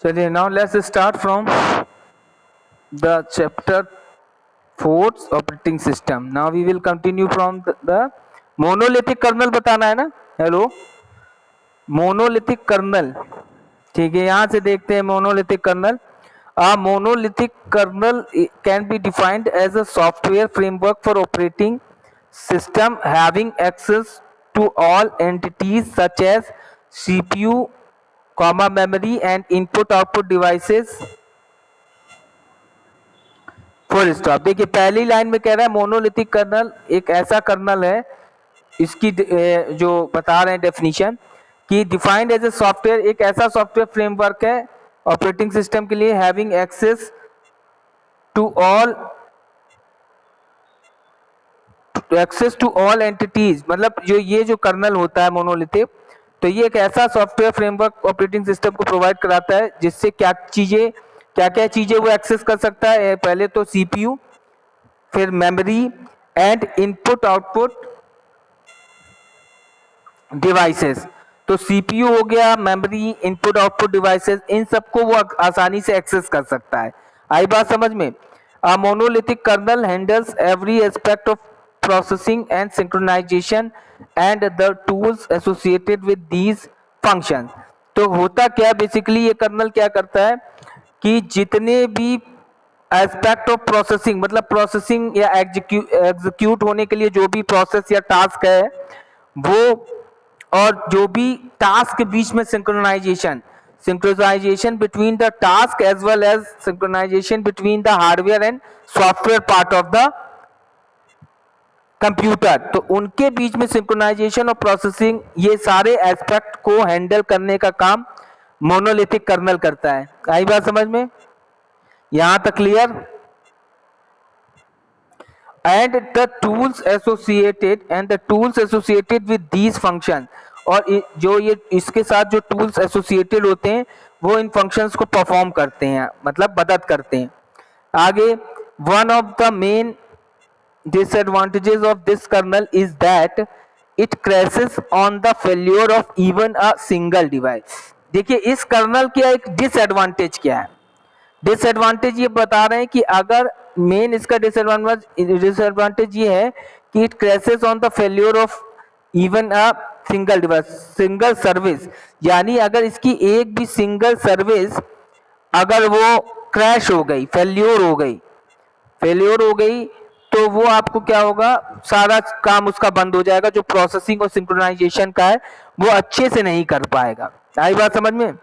चलिए now let's start from the chapter 4 operating system. Now we will continue from the monolithic kernel बताना है ना. Hello, monolithic kernel. ठीक है, यहाँ से देखते हैं monolithic kernel. A monolithic kernel can be defined as a software framework for operating system having access to all entities such as CPU, memory and input-output devices. Full stop. देखिए पहली line में कह रहा है मोनोलिथिक कर्नल एक ऐसा colonel है, इसकी जो बता रहे हैं डेफिनेशन कि डिफाइंड एज ए सॉफ्टवेयर, एक ऐसा सॉफ्टवेयर फ्रेमवर्क है ऑपरेटिंग सिस्टम के लिए having access to all entities. मतलब जो ये जो कर्नल होता है मोनोलिथिक, तो ये एक ऐसा सॉफ्टवेयर फ्रेमवर्क ऑपरेटिंग सिस्टम को प्रोवाइड कराता है जिससे क्या क्या चीजें वो एक्सेस कर सकता है. पहले तो सीपीयू, फिर memory and input output devices. तो सीपीयू हो गया, मेमोरी, इनपुट आउटपुट डिवाइसेस, इन सबको वो आसानी से एक्सेस कर सकता है. आई बात समझ में. A monolithic kernel handles every aspect of processing and synchronization and the tools associated with these functions. तो होता क्या बेसिकली ये कर्नल क्या करता है कि जितने भी एस्पेक्ट ऑफ प्रोसेसिंग, मतलब प्रोसेसिंग या एग्जीक्यूट होने के लिए जो भी प्रोसेस या टास्क है वो, और जो भी टास्क के बीच में synchronization between the task as well as synchronization between the hardware and software part of the computer, तो उनके बीच में सिंक्रोनाइजेशन और प्रोसेसिंग, ये सारे एस्पेक्ट को हैंडल करने का काम मोनोलिथिक कर्नल करता है. आई बात समझ में, यहां तक clear. And the tools associated with these function, और जो ये इसके साथ जो टूल्स एसोसिएटेड होते हैं वो इन फंक्शंस को परफॉर्म करते हैं, मतलब मदद करते हैं. आगे, one of the main disadvantages of this kernel is that it crashes on the failure of even a single device. देखिए इस कर्नल का एक डिसएडवांटेज क्या है. डिसएडवांटेज ये बता रहे हैं कि अगर मेन इसका डिसएडवांटेज ये है कि it crashes on the failure of even a single device, single service. यानी अगर इसकी एक भी सिंगल सर्विस अगर वो क्रैश हो गई, फेल्योर हो गई तो वो आपको क्या होगा, सारा काम उसका बंद हो जाएगा. जो प्रोसेसिंग और सिंक्रोनाइजेशन का है वो अच्छे से नहीं कर पाएगा. आई बात समझ में.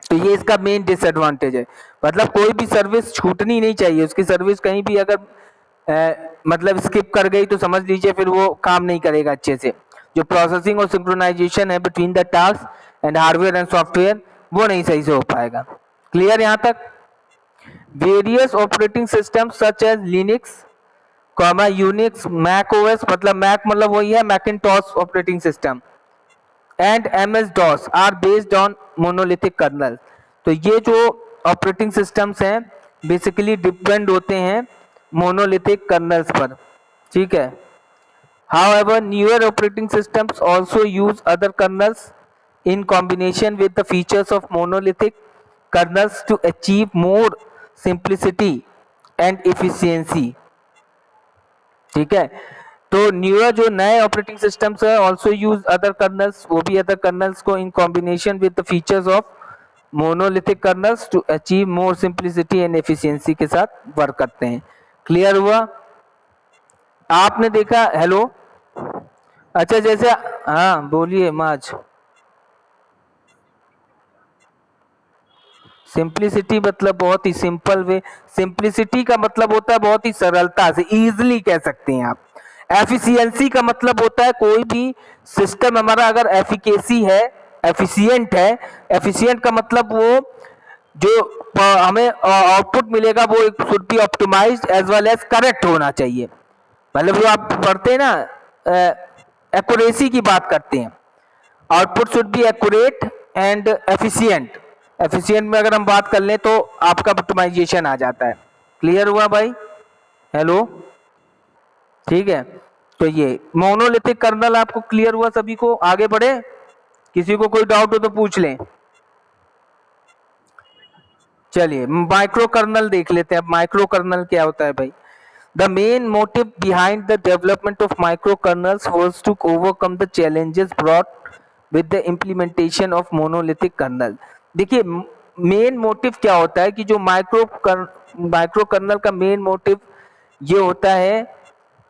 तो ये इसका मेन डिसएडवांटेज है. मतलब कोई भी सर्विस छूटनी नहीं चाहिए, उसकी सर्विस कहीं भी अगर मतलब स्किप कर गई तो समझ लीजिए फिर वो काम नहीं करेगा अच्छे से. जो प्रोसेसिंग और सिंक्रोनाइजेशन है between the task and hardware and software, वो नहीं सही से हो पाएगा. क्लियर यहां तक. Various operating system such as Linux, Unix, Mac OS, मतलब मैक मतलब वही है Macintosh operating system, and MS DOS are based on monolithic kernel. तो ये जो ऑपरेटिंग सिस्टम्स हैं बेसिकली डिपेंड होते हैं मोनोलिथिक कर्नल्स पर. ठीक है. However newer operating systems also use other kernels in combination with the features of monolithic kernels to achieve more simplicity and efficiency. ठीक है. तो न्यूअर जो नए ऑपरेटिंग सिस्टम्स है ऑल्सो यूज अदर कर्नल्स, वो भी अदर कर्नल्स को in combination with the features of monolithic kernels to achieve more simplicity and efficiency के साथ वर्क करते हैं. क्लियर हुआ. आपने देखा. हेलो, अच्छा जैसे, हाँ बोलिए माज. सिंप्लिसिटी मतलब बहुत ही सिंपल वे. सिंप्लिसिटी का मतलब होता है बहुत ही सरलता से, इजीली कह सकते हैं आप. एफिशिएंसी का मतलब होता है कोई भी सिस्टम हमारा अगर एफिकेसी है, एफिशिएंट है. एफिशिएंट का मतलब वो जो हमें आउटपुट मिलेगा वो should be optimized as well as correct होना चाहिए. मतलब जो आप पढ़ते हैं ना, एक्यूरेसी की बात करते हैं. Output should be accurate and efficient. Efficient में अगर हम बात कर लें तो आपका ऑप्टिमाइजेशन आ जाता है. क्लियर हुआ भाई. हेलो, ठीक है. तो ये मोनोलिथिक कर्नल आपको क्लियर हुआ सभी को. आगे बढ़े, किसी को कोई डाउट हो तो पूछ लें. चलिए माइक्रो कर्नल देख लेते हैं। अब माइक्रो कर्नल क्या होता है भाई? The main motive behind the development of microkernels was to overcome the challenges brought with the implementation of monolithic kernel। देखिए मेन मोटिव क्या होता है कि जो माइक्रो कर्नल का मेन मोटिव ये होता है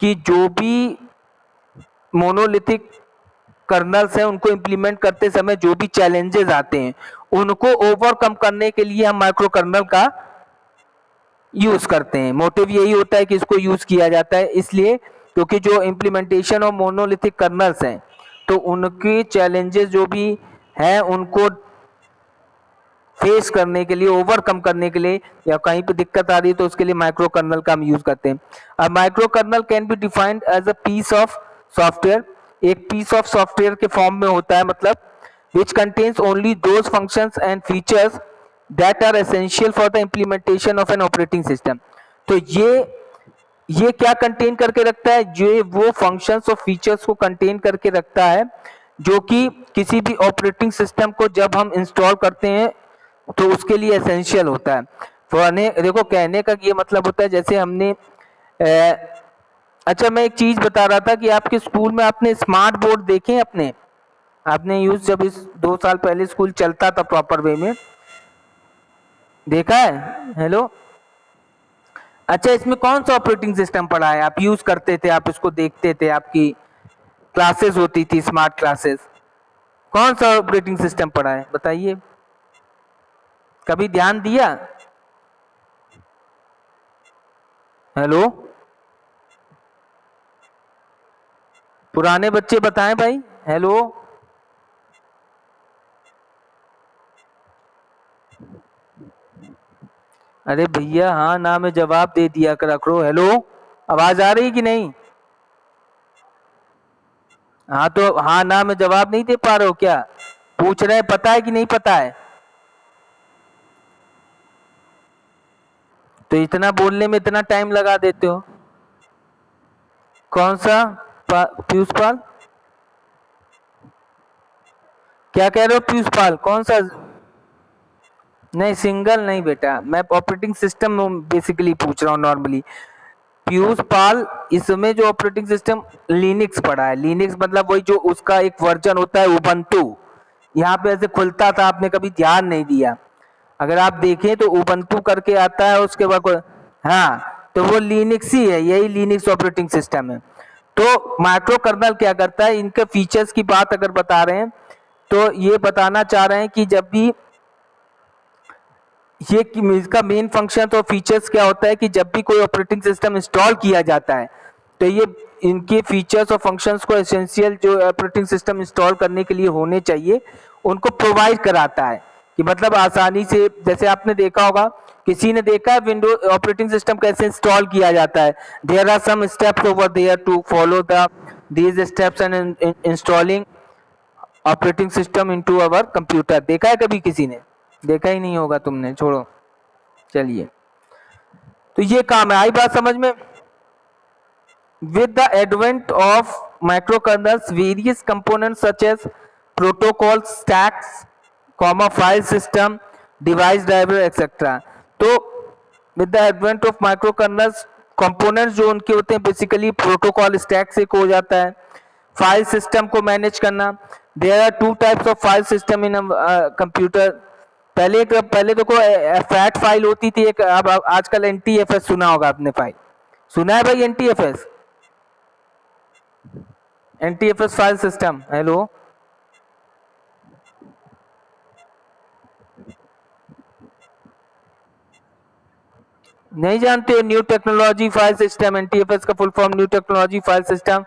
कि जो भी मोनोलिथिक कर्नल्स हैं उनको इम्प्लीमेंट करते समय जो भी चैलेंजेस आते हैं उनको ओवरकम करने के लिए हम माइक्रो कर्नल का यूज करते हैं। मोटिव यही होता है कि इसको यूज किया जाता है इसलिए क्योंकि जो इम्प्लीमेंटेशन ऑफ मोनोलिथिक कर्नल्स हैं तो उनके चैलेंजेस जो भी हैं उनको फेस करने के लिए, ओवरकम करने के लिए या कहीं पे दिक्कत आ रही है तो उसके लिए माइक्रो कर्नल का हम यूज करते हैं। अब micro kernel can be defined as a piece of software, एक पीस ऑफ सॉफ्टवेयर के फॉर्म में होता है, मतलब which contains only those functions and features that are essential for the implementation of an operating system। तो ये क्या contain करके रखता है? ये वो फंक्शंस और फीचर्स को कंटेन करके रखता है जो कि किसी भी ऑपरेटिंग सिस्टम को जब हम इंस्टॉल करते हैं तो उसके लिए एसेंशियल होता है। देखो कहने का ये मतलब होता है जैसे हमने अच्छा मैं एक चीज बता रहा था कि आपके स्कूल में आपने स्मार्ट बोर्ड देखे हैं आपने यूज जब इस 2 साल पहले स्कूल चलता था प्रॉपर वे में, देखा है? हेलो, अच्छा इसमें कौन सा ऑपरेटिंग सिस्टम पढ़ा है? आप यूज करते थे, आप इसको देखते थे, आपकी क्लासेस होती थी स्मार्ट क्लासेस, कौन सा ऑपरेटिंग सिस्टम पढ़ा है बताइए? कभी ध्यान दिया? हेलो, पुराने बच्चे बताएं भाई। हेलो, अरे भैया हाँ ना में जवाब दे दिया करो। हेलो, आवाज आ रही कि नहीं? हाँ तो हाँ ना में जवाब नहीं दे पा रहे हो क्या? पूछ रहे पता है कि नहीं पता है? तो इतना बोलने में इतना टाइम लगा देते हो। कौन सा पीयूष पाल? क्या कह रहे हो पीयूष पाल? कौन सा? नहीं सिंगल नहीं बेटा, मैं ऑपरेटिंग सिस्टम बेसिकली पूछ रहा हूँ नॉर्मली। पीयूष पाल इसमें जो ऑपरेटिंग सिस्टम लिनक्स पढ़ा है, लिनक्स मतलब वही जो उसका एक वर्जन होता है उबंटू, यहाँ पे ऐसे खुलता था, आपने कभी ध्यान नहीं दिया। अगर आप देखें तो उबंटू करके आता है उसके बाद हाँ तो वो लिनक्स ही है, यही लिनक्स ऑपरेटिंग सिस्टम है। तो माइक्रो कर्नल क्या करता है, इनके फीचर्स की बात अगर बता रहे हैं तो ये बताना चाह रहे हैं कि जब भी ये इसका मेन फंक्शन तो फीचर्स क्या होता है कि जब भी कोई ऑपरेटिंग सिस्टम इंस्टॉल किया जाता है तो ये इनके फीचर्स और फंक्शंस को एसेंशियल जो ऑपरेटिंग सिस्टम इंस्टॉल करने के लिए होने चाहिए उनको प्रोवाइड कराता है कि मतलब आसानी से, जैसे आपने देखा होगा, किसी ने देखा है विंडो ऑपरेटिंग सिस्टम कैसे इंस्टॉल किया जाता है? There are some steps over there to follow these steps and installing operating system into our computer. देखा है कभी किसी ने? देखा ही नहीं होगा तुमने, छोड़ो। चलिए तो ये काम है, आई बात समझ में? with the advent of microkernels various components such as protocols, stacks, file system, device driver etc। तो with the advent of microkernels components जो उनके होते हैं बेसिकली प्रोटोकॉल स्टैक से हो जाता है, फाइल सिस्टम को मैनेज करना। There are 2 types of file system in computer. पहले देखो फैट फाइल होती थी एक, अब आजकल एनटीएफएस सुना होगा आपने, फाइल सुना है भाई? NTFS, NTFS file system. Hello, नहीं जानते हो? New technology file system, NTFS का full form new technology file system.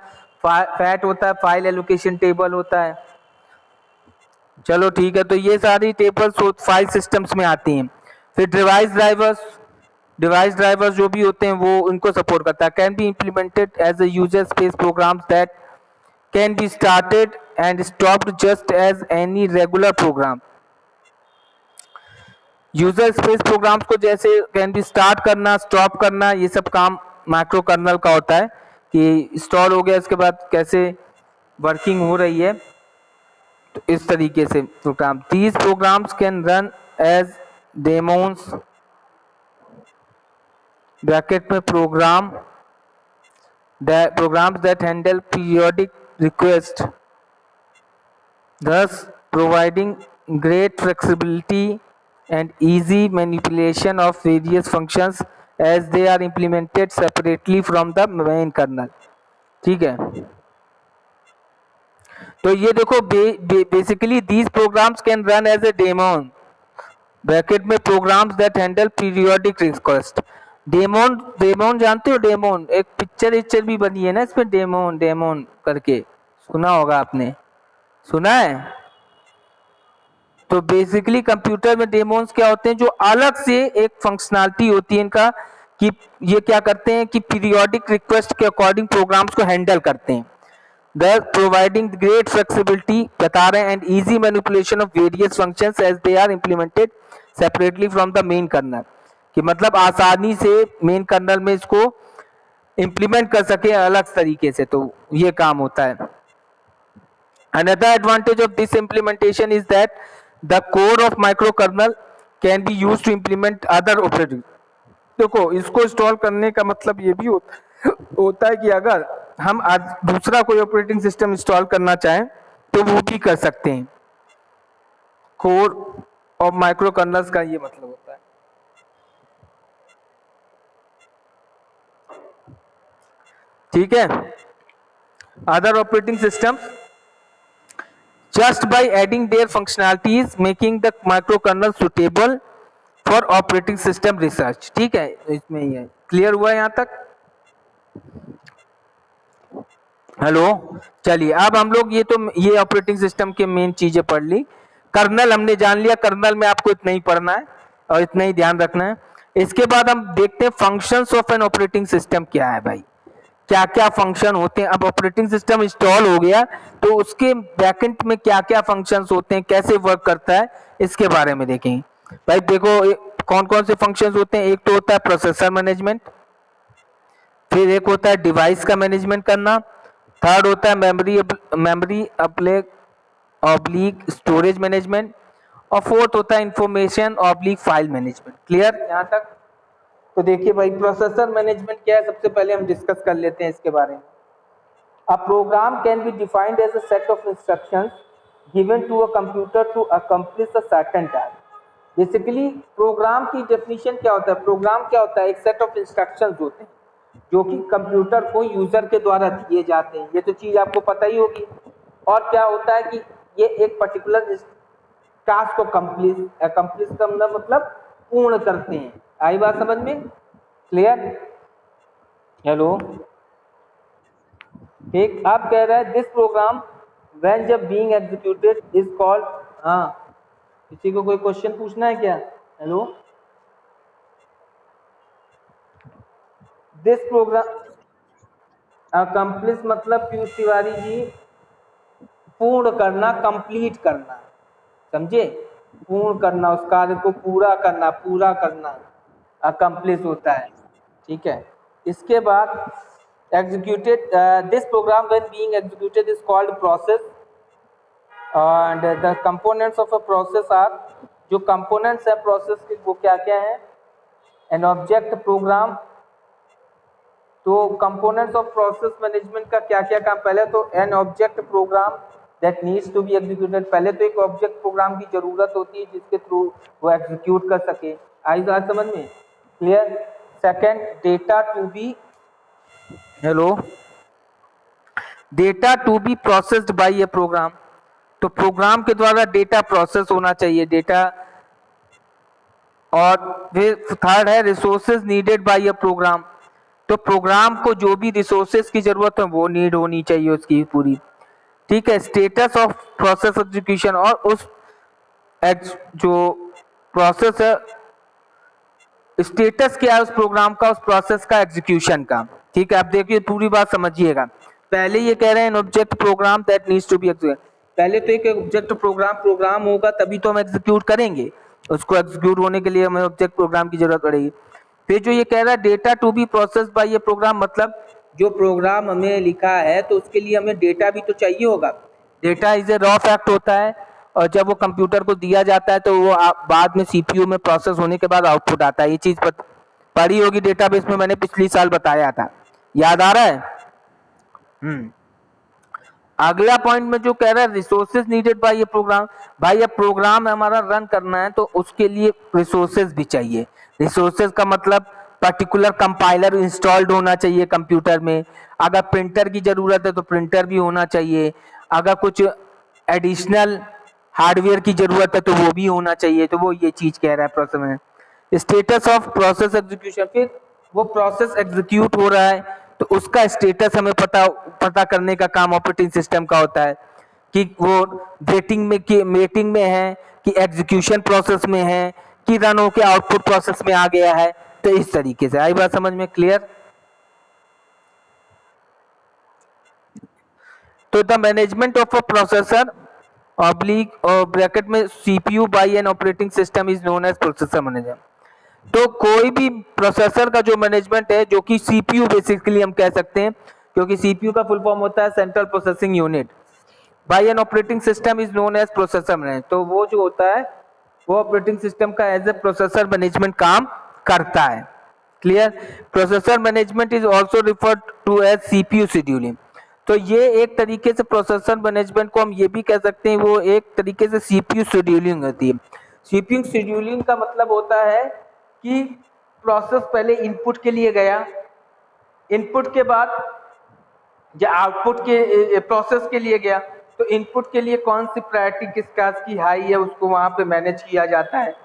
FAT होता है, फाइल एलोकेशन टेबल होता है। चलो ठीक है, तो ये सारी टेबल्स फाइल सिस्टम्स में आती हैं। फिर डिवाइस ड्राइवर्स जो भी होते हैं वो उनको सपोर्ट करता है। Can be implemented as a user space programs that can be started and stopped just as any regular program. User space programs को जैसे कैन बी स्टार्ट करना, स्टॉप करना, ये सब काम माइक्रो कर्नल का होता है कि इंस्टॉल हो गया इसके बाद कैसे वर्किंग हो रही है, तो इस तरीके से program. These programs can run as daemons bracket में programs that handle periodic requests, thus providing great flexibility and easy manipulation of various functions as they are implemented separately from the main kernel. ठीक है, तो ये देखो basically these programs can run as a daemon, bracket में programs that handle periodic request. Demon जानते हो? Demon एक picture भी बनी है ना इसमें, डेमोन करके, सुना होगा आपने, सुना है? तो बेसिकली कंप्यूटर में डेमोन्स क्या होते हैं, जो अलग से एक फंक्शनैलिटी होती है इनका, कि ये क्या करते हैं कि पीरियोडिक रिक्वेस्ट के अकॉर्डिंग प्रोग्राम्स को हैंडल करते हैं, thus providing great flexibility बता रहे हैं and easy manipulation of various functions as they are implemented separately from the main kernel, कि मतलब आसानी से मेन कर्नल में इसको इंप्लीमेंट कर सके अलग तरीके से, तो ये काम होता है. Another advantage of this implementation is that the core of microkernel can be used to implement other operating. देखो इसको इंस्टॉल करने का मतलब ये भी होता है कि अगर हम आज दूसरा कोई ऑपरेटिंग सिस्टम इंस्टॉल करना चाहें तो वो भी कर सकते हैं. कोर ऑफ माइक्रोकर्नल्स का ये मतलब होता है. ठीक है, other operating system just by adding their functionalities making the microkernel suitable for operating system research. ठीक है, इसमें ये क्लियर हुआ यहाँ तक? हेलो, चलिए अब हम लोग ये ऑपरेटिंग सिस्टम के मेन चीजें पढ़ ली. कर्नल हमने जान लिया, कर्नल में आपको इतना ही पढ़ना है और इतना ही ध्यान रखना है. इसके बाद हम देखते हैं functions of N operating system क्या है भाई, क्या क्या फंक्शन होते हैं. अब ऑपरेटिंग सिस्टम इंस्टॉल हो गया तो उसके बैकएंड में क्या क्या फंक्शंस होते हैं, कैसे वर्क करता है, इसके बारे में देखेंगे. भाई देखो कौन कौन से फंक्शंस होते हैं. एक तो होता है प्रोसेसर मैनेजमेंट, फिर एक होता है डिवाइस का मैनेजमेंट करना, थर्ड होता है मेमोरी ऑब्लिक स्टोरेज मैनेजमेंट, और फोर्थ होता है information oblique file management. Clear यहाँ तक? तो देखिए भाई प्रोसेसर मैनेजमेंट क्या है, सबसे पहले हम डिस्कस कर लेते हैं इसके बारे में. A program can be defined as a set of instructions given to a computer to accomplish a certain task. Basically program की डेफिनेशन क्या होता है? प्रोग्राम क्या होता है? एक सेट ऑफ इंस्ट्रक्शंस होते हैं जो कि कंप्यूटर को यूजर के द्वारा दिए जाते हैं. ये तो चीज आपको पता ही होगी. और क्या होता है कि ये एक पर्टिकुलर टास्क को अकम्प्लिश करना मतलब पूर्ण करते हैं. आई बात समझ में? क्लियर? हेलो, एक आप कह रहे हैं दिस प्रोग्राम व्हेन जब बीइंग एग्जीक्यूटेड इज कॉल्ड. हाँ, किसी को कोई क्वेश्चन पूछना है क्या? हेलो, दिस प्रोग्राम अकम्प्लिश मतलब पीयूष तिवारी जी पूर्ण करना, कंप्लीट करना, समझे? पूर्ण करना, उस कार्य को पूरा करना अकम्प्लिश होता है. ठीक है, इसके बाद executed this program when being executed is called process and the components of a process are. जो कंपोनेंट्स है प्रोसेस के वो क्या क्या है? An object program. तो कंपोनेंट्स ऑफ प्रोसेस मैनेजमेंट का क्या क्या काम? पहले तो an object program that needs to be executed. पहले तो एक ऑब्जेक्ट प्रोग्राम की जरूरत होती है जिसके थ्रू वो एग्जीक्यूट कर सके. आई बात समझ में? Clear? Second, data to be, hello, data to be processed by a program. तो प्रोग्राम के द्वारा डेटा प्रोसेस होना चाहिए, डेटा. और फिर थर्ड है resources needed by a program. तो प्रोग्राम को जो भी रिसोर्सेज की जरूरत है वो नीड होनी चाहिए उसकी पूरी. ठीक है, स्टेटस ऑफ प्रोसेस एग्जीक्यूशन, और उस जो प्रोसेस है स्टेटस क्या है उस प्रोग्राम का, उस प्रोसेस का, एग्जीक्यूशन का. ठीक है, आप देखिए पूरी बात समझिएगा. पहले ये कह रहे हैं object program that needs to be executed. पहले तो एक ऑब्जेक्ट प्रोग्राम होगा तभी तो हम एग्जीक्यूट करेंगे. उसको एग्जीक्यूट होने के लिए हमें ऑब्जेक्ट प्रोग्राम की जरूरत पड़ेगी. फिर जो ये कह रहा है data to be process by ये प्रोग्राम, मतलब जो प्रोग्राम हमें लिखा है तो उसके लिए हमें डेटा भी तो चाहिए होगा. Data is a raw fact होता है और जब वो कंप्यूटर को दिया जाता है तो वो बाद में सीपीयू में प्रोसेस होने के बाद आउटपुट आता है. ये चीज पढ़ी होगी डेटाबेस में, मैंने पिछली साल बताया था, याद आ रहा है? अगला पॉइंट में जो कह रहा है रिसोर्सेज नीडेड बाय ये प्रोग्राम, भाई ये प्रोग्राम हमारा रन करना है तो उसके लिए रिसोर्सेज भी चाहिए। रिसोर्सेज का मतलब पर्टिकुलर कंपाइलर इंस्टॉल्ड होना चाहिए कंप्यूटर में, अगर प्रिंटर की जरूरत है तो प्रिंटर भी होना चाहिए, अगर कुछ एडिशनल हार्डवेयर की जरूरत है तो वो भी होना चाहिए। तो वो ये चीज कह रहा है प्रोसेस में। स्टेटस ऑफ प्रोसेस एग्जीक्यूशन, फिर वो प्रोसेस एग्जीक्यूट हो रहा है तो उसका स्टेटस हमें पता करने का काम ऑपरेटिंग सिस्टम का होता है कि वो वेटिंग में है कि एग्जीक्यूशन प्रोसेस में है कि रन होके आउटपुट प्रोसेस में आ गया है। तो इस तरीके से आई बात समझ में? क्लियर? तो the management of a processor oblique और ब्रैकेट में CPU by an operating system is known as processor manager. तो कोई भी प्रोसेसर का जो मैनेजमेंट है, जो कि सीपीयू बेसिकली हम कह सकते हैं, क्योंकि सीपीयू का फुल फॉर्म होता है central processing unit, by an operating system is known as processor manager. तो वो जो होता है वो ऑपरेटिंग सिस्टम का एज ए प्रोसेसर मैनेजमेंट काम करता है। Clear? Processor management is also referred to as CPU scheduling. तो ये एक तरीके से प्रोसेसर मैनेजमेंट को हम ये भी कह सकते हैं, वो एक तरीके से सीपीयू शेड्यूलिंग होती है। सीपीयू शेड्यूलिंग का मतलब होता है कि प्रोसेस पहले इनपुट के लिए गया, इनपुट के बाद या आउटपुट के प्रोसेस के लिए गया, तो इनपुट के लिए कौन सी प्रायोरिटी किस टास्क की हाई है उसको वहां पे मैनेज किया जाता है।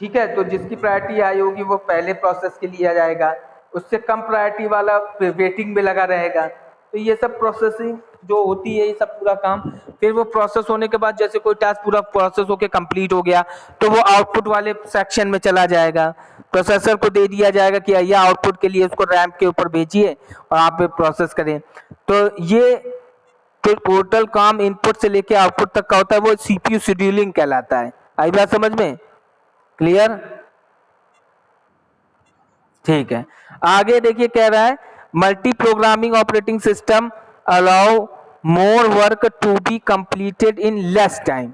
ठीक है, तो जिसकी प्रायोरिटी हाई होगी वो पहले प्रोसेस के लिए आ जाएगा, उससे कम प्रायोरिटी वाला वेटिंग में लगा रहेगा। तो ये सब प्रोसेसिंग जो होती है, ये सब पूरा काम, फिर वो प्रोसेस होने के बाद जैसे कोई टास्क पूरा प्रोसेस होके कंप्लीट हो गया तो वो आउटपुट वाले सेक्शन में चला जाएगा, प्रोसेसर को दे दिया जाएगा कि ये आउटपुट के लिए उसको रैम के ऊपर भेजिए और आप प्रोसेस करें। तो ये तो टोटल काम इनपुट से लेके आउटपुट तक का होता है, वो सीपीयू शेड्यूलिंग कहलाता है। आई बात समझ में? क्लियर? ठीक है, आगे देखिए कह रहा है multi programming operating system allow more work to be completed in less time.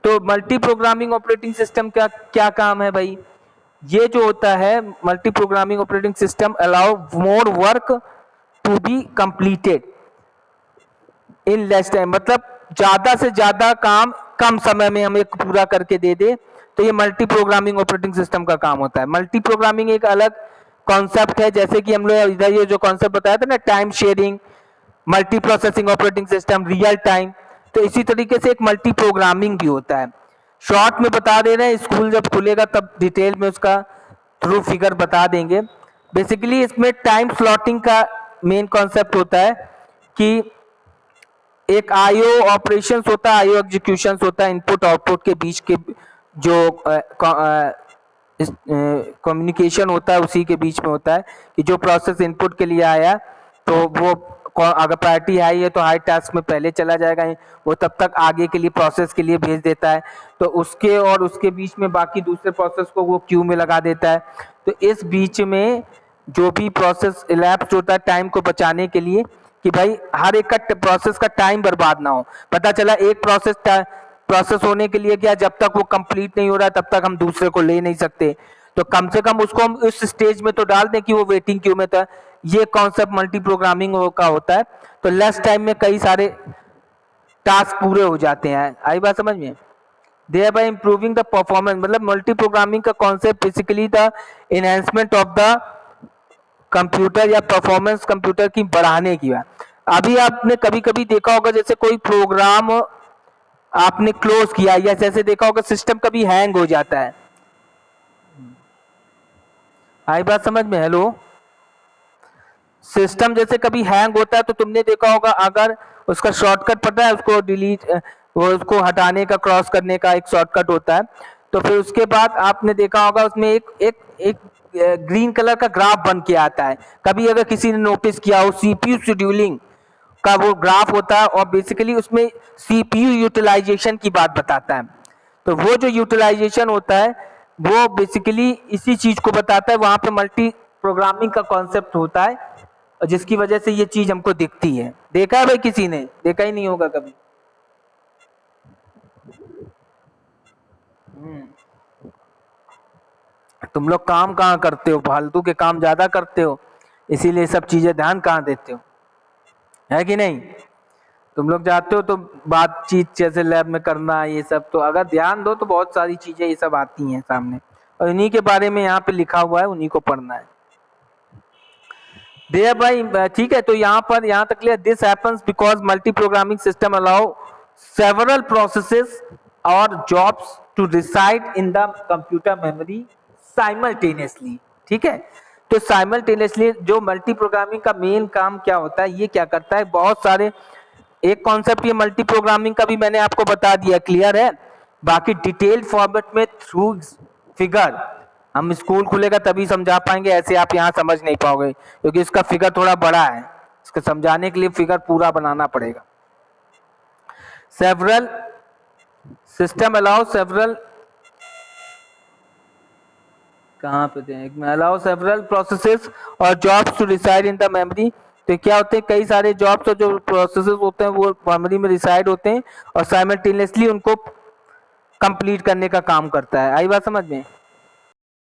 तो मल्टी प्रोग्रामिंग ऑपरेटिंग सिस्टम का क्या काम है भाई? ये जो होता है multi programming operating system allow more work to be completed in less time, मतलब ज्यादा से ज्यादा काम कम समय में हमें पूरा करके दे दे। तो ये मल्टी प्रोग्रामिंग ऑपरेटिंग सिस्टम का काम होता है। मल्टी प्रोग्रामिंग एक अलग कॉन्सेप्ट है, जैसे कि हम लोग इधर ये जो कॉन्सेप्ट बताया था ना, time sharing, multi processing operating system, real time, तो इसी तरीके से एक मल्टी प्रोग्रामिंग भी होता है। शॉर्ट में बता दे रहे हैं, स्कूल जब खुलेगा तब डिटेल में उसका थ्रू फिगर बता देंगे। बेसिकली इसमें टाइम स्लॉटिंग का मेन कॉन्सेप्ट होता है कि एक आईओ ऑपरेशंस होता है, आईओ एग्जीक्यूशंस होता है, इनपुट आउटपुट के बीच के जो कम्युनिकेशन होता है उसी के बीच में होता है कि जो प्रोसेस इनपुट के लिए आया तो वो अगर प्रायोरिटी हाई है तो हाई टास्क में पहले चला जाएगा, वो तब तक आगे के लिए प्रोसेस के लिए भेज देता है, तो उसके और उसके बीच में बाकी दूसरे प्रोसेस को वो क्यू में लगा देता है। तो इस बीच में जो भी प्रोसेस इलैप्स होता है टाइम को बचाने के लिए कि भाई हर एक का प्रोसेस का टाइम बर्बाद ना हो। पता चला एक प्रोसेस होने के लिए क्या, जब तक वो कंप्लीट नहीं हो रहा तब तक हम दूसरे को ले नहीं सकते, तो कम से कम उसको हम इस स्टेज में तो डाल दें कि वो वेटिंग क्यू में था। ये कॉन्सेप्ट मल्टी प्रोग्रामिंग का होता है। तो लेस टाइम में कई सारे टास्क पूरे हो जाते हैं। आई बात समझ में? Thereby improving the performance, मतलब मल्टी प्रोग्रामिंग का concept basically the enhancement of the computer या परफॉर्मेंस कंप्यूटर की बढ़ाने की बात। अभी आपने कभी कभी देखा होगा जैसे कोई प्रोग्राम आपने क्लोज किया या जैसे देखा होगा सिस्टम कभी हैंग हो जाता है। आई बात समझ में? हेलो, सिस्टम जैसे कभी हैंग होता है तो तुमने देखा होगा अगर उसका शॉर्टकट पता है, उसको डिलीट, वो उसको हटाने का, क्रॉस करने का एक शॉर्टकट होता है। तो फिर उसके बाद आपने देखा होगा उसमें एक एक एक ग्रीन कलर का ग्राफ बन के आता है। कभी अगर किसी ने नोटिस किया हो, सीपीयू शेड्यूलिंग का वो ग्राफ होता है और बेसिकली उसमें सीपीयू यूटिलाइजेशन की बात बताता है। तो वो जो यूटिलाइजेशन होता है वो बेसिकली इसी चीज को बताता है, वहां पे मल्टी प्रोग्रामिंग का कॉन्सेप्ट होता है और जिसकी वजह से ये चीज हमको दिखती है। देखा है भाई? किसी ने देखा ही नहीं होगा कभी। तुम लोग काम कहाँ करते हो, फालतू के काम ज्यादा करते हो, इसीलिए सब चीजें ध्यान कहाँ देते हो, है कि नहीं। तुम लोग जाते हो तो बातचीत जैसे लैब में करना, ये सब तो अगर ध्यान दो तो बहुत सारी चीजें ये सब आती हैं सामने, और इन्हीं के बारे में यहाँ पे लिखा हुआ है, उन्हीं को पढ़ना है। देयर भाई ठीक है, तो यहाँ पर यहाँ तक clear. This happens because multi programming system allow several processes और jobs to reside in the computer memory simultaneously. ठीक है, तो साइमल्टेनियसली जो मल्टी प्रोग्रामिंग का मेन काम क्या होता है, ये क्या करता है, बहुत सारे एक कॉन्सेप्ट ये मल्टी प्रोग्रामिंग का भी मैंने आपको बता दिया, क्लियर है। बाकी डिटेल्ड फॉर्मेट में थ्रू फिगर, हम स्कूल खुलेगा तभी समझा पाएंगे, ऐसे आप यहाँ समझ नहीं पाओगे क्योंकि इसका फिगर थोड़ा बड़ा है, इसको समझाने के लिए फिगर पूरा बनाना पड़ेगा। सेवरल सिस्टम अलाउ सेवरल, कहाँ पे थे, एक में अलाउ सेवरल प्रोसेसेस और jobs to reside in the memory. तो क्या होते हैं, कई सारे जॉब्स और जो प्रोसेसेस होते हैं वो मेमोरी में रिसाइड होते हैं और साइमल्टेनियसली उनको कंप्लीट करने का काम करता है। आई बात समझ में।